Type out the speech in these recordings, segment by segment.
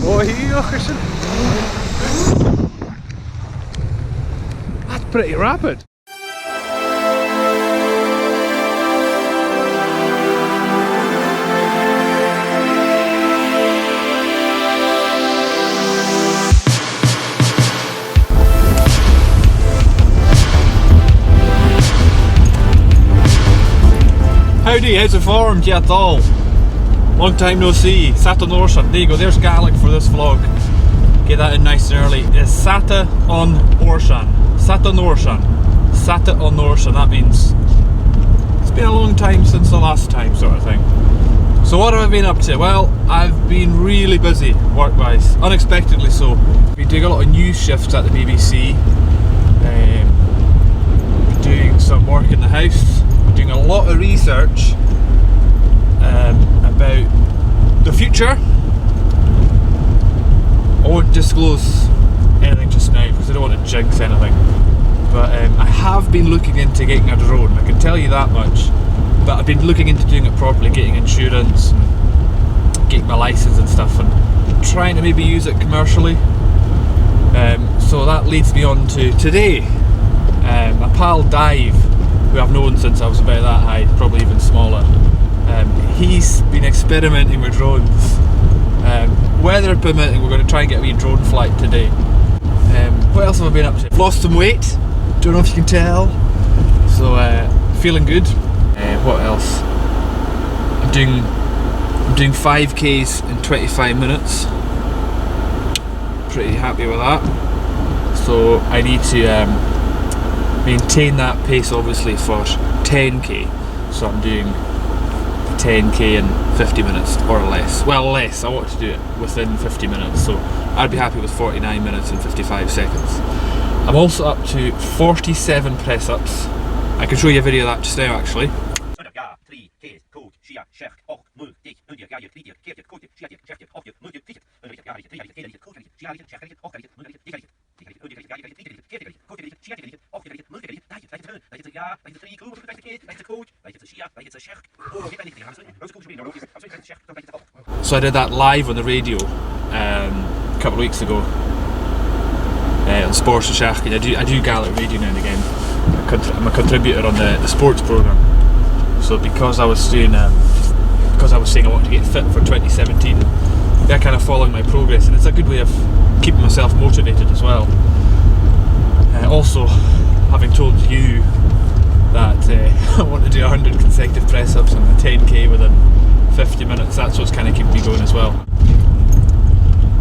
Uairsin. That's pretty rapid. Howdy, how's it formed? Yeah, at all. Long time no see. Sata on oar-shan. There you go, there's Gaelic for this vlog. Get that in nice and early. It's Sata on oar-shan. Sata on oar-shan. Sata on oar-shan. That means it's been a long time since the last time, sort of thing. So what have I been up to? Well, I've been really busy work-wise. Unexpectedly so. Been doing a lot of news shifts at the BBC. Doing some work in the house. Doing a lot of research about the future. I won't disclose anything just now because I don't want to jinx anything, but I have been looking into getting a drone, I can tell you that much. But I've been looking into doing it properly, getting insurance and getting my license and stuff, and trying to maybe use it commercially. So that leads me on to today. My pal Dive, who I've known since I was about that height, probably even smaller. He's been experimenting with drones. Weather permitting, we're going to try and get a wee drone flight today. What else have I been up to? I've lost some weight, don't know if you can tell. So feeling good. What else? I'm doing 5Ks in 25 minutes. Pretty happy with that. So I need to maintain that pace obviously for 10k, so I'm doing 10k in 50 minutes or less. Well, less. I want to do it within 50 minutes, so I'd be happy with 49 minutes and 55 seconds. I'm also up to 47 press-ups. I can show you a video of that just now actually. So I did that live on the radio a couple of weeks ago on Sports and Shach. I do Gaelic radio now and again. I'm a contributor on the sports programme. So because I was saying I wanted to get fit for 2017, they're kind of following my progress, and it's a good way of keeping myself motivated as well. Also, having told you that I want to do 100 consecutive press-ups and a 10k within 50 minutes, that's what's kind of keeping me going as well.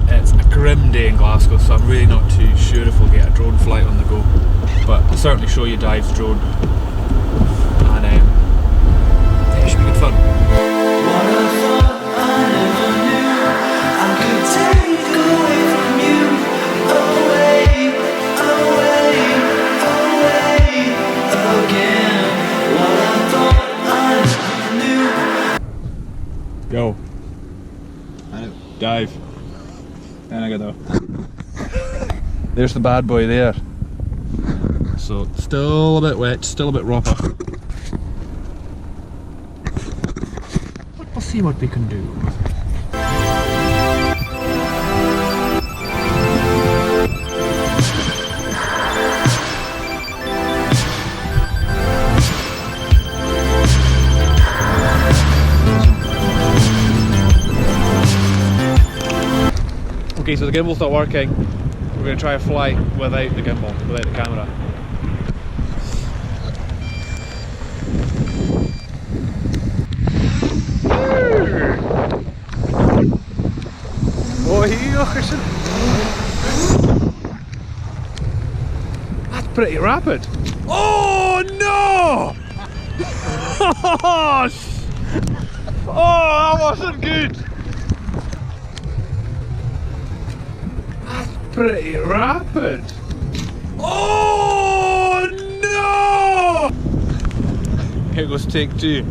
It's a grim day in Glasgow, so I'm really not too sure if we'll get a drone flight on the go, but I'll certainly show you Dive's drone, and yeah, it should be good fun. Go. Dive. And I go. There's the bad boy there. So still a bit wet, still a bit rougher. But we'll see what we can do. Okay, so the gimbal's not working. We're going to try a flight without the gimbal, without the camera. Uairsin. That's pretty rapid. Oh no! Oh, that wasn't good. Pretty rapid. Oh no! Here goes take two.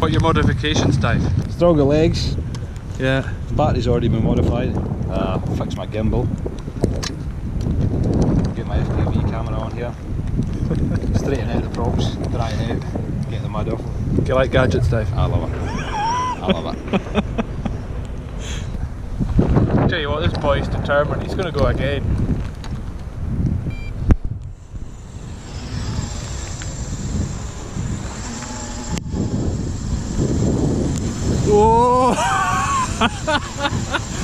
What are your modifications, Dave? Stronger legs. Yeah. Battery's already been modified. Fix my gimbal. Get my FPV camera on here. Straighten out the props, dry it out, get the mud off. Do you like gadgets, Dave? I love it. I love it. Tell you what, this boy's determined. He's going to go again. Whoa!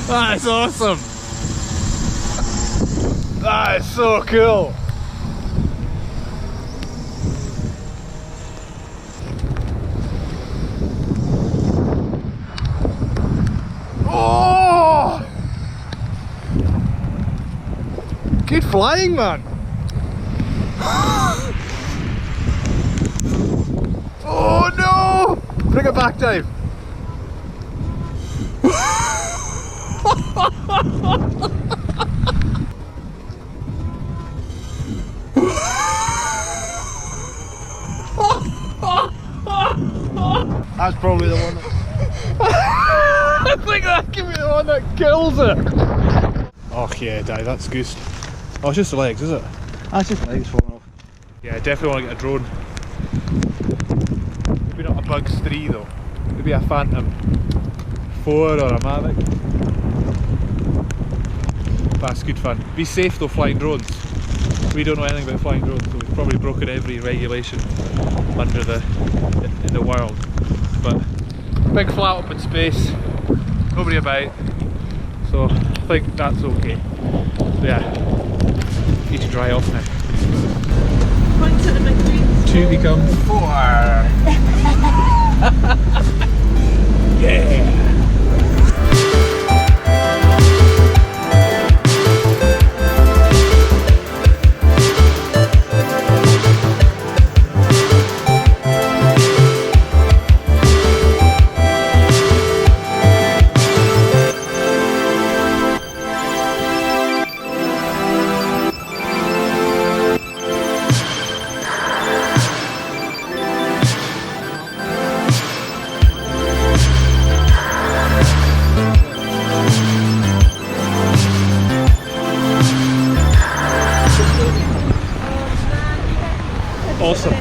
That's awesome! That is so cool! Oh! Good flying, man! Oh no! Bring it back, Dave! That's probably the one that... I think that could be the one that kills it! Oh yeah, Dave, that's goose. Oh, it's just the legs, is it? That's just legs falling off. Yeah, I definitely want to get a drone. Maybe not a Bugs 3 though. Maybe a Phantom 4 or a Mavic. That's good fun. Be safe though, flying drones. We don't know anything about flying drones, so we've probably broken every regulation under in the world. But big flat up in space, nobody about, so I think that's okay. So yeah, need to dry off now. Point to the big three. 2 become 4. Yeah. Awesome.